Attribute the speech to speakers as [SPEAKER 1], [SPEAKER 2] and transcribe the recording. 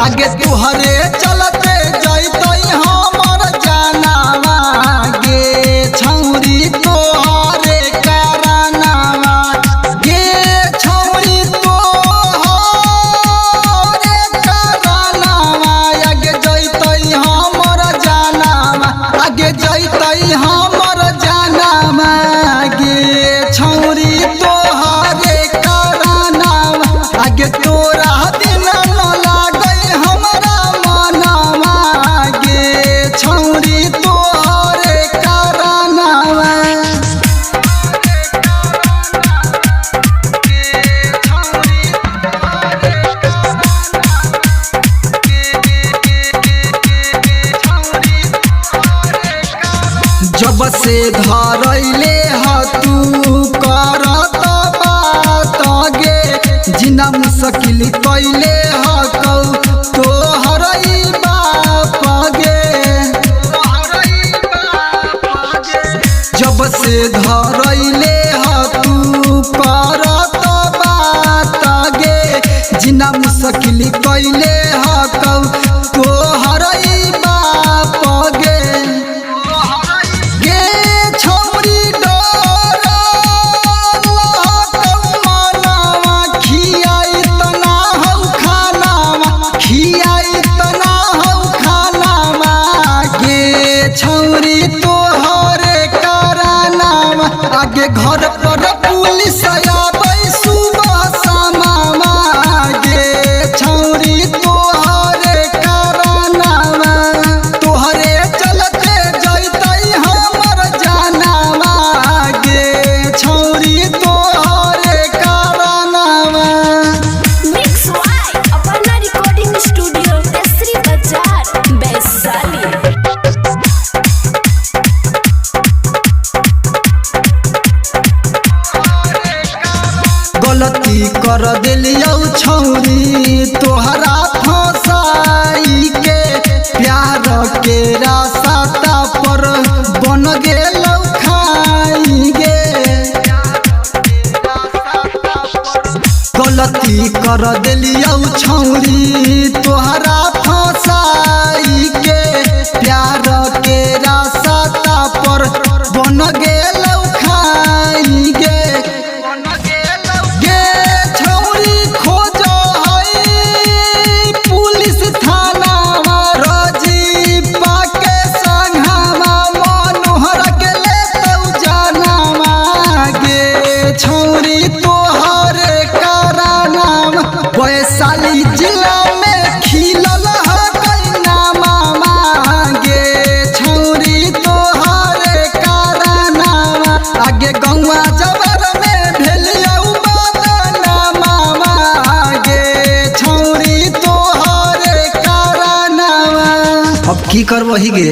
[SPEAKER 1] आगे तुहरे चलते जैतई हमर जानवा गे छौरी तोहरे कारनामा गे छौरी तोहरे कारनामा आगे जैतई हमर जानवा आगे जैतई हमर जानवा गे छौरी तोहरे कारनामा आगे तोरा दिन न लागई हमरा मनवा गे छौरी तोहरे कारनामा जब से धरैले ह तू करत बात गे जिना मुश्किल कैले ह कौ तोहरई बाप गे जब से धरैले ह तू करत बात गे जिना मुश्किल कैले ह कौ तोहरई बाप गे गे छौरी डोरा मनवा खियाई तना हौ खानावा खियाई तना हौ खानावा गे छौरी तोहरे कारनामा आगे घर पर पुलिस आबै सुबह शामवा गे छौरी तोहरे कारनामा तोहरे चलते जैतई हमर जानवा गे छौरी तोहरे कारनामा
[SPEAKER 2] Mix Y Aparna Recording Studio, Tesri Bazaar, Vaishali।
[SPEAKER 1] गलती कर दिलियौ छौरी तोहरा फसाई के प्यार के रास्ता पर बन गेलौ खाई गे गलती कर दिलियौ छौरी तोहरा फसाई के प्यार के रास्ता पर बन गेलौ खाई गे गे छौरी खोजो है पुलिस थानावा रजीबा के संघवा मनोहर के लेतौ जानवा गे छौरी तोहरे कारनामा वैशाली जिला में खिलल है नामा गे छौरी तोहरे कारनामा आगे गौवा जबर में भेलियौ बदनामा गे छौरी तोहरे कारनामा अब की करबही गे।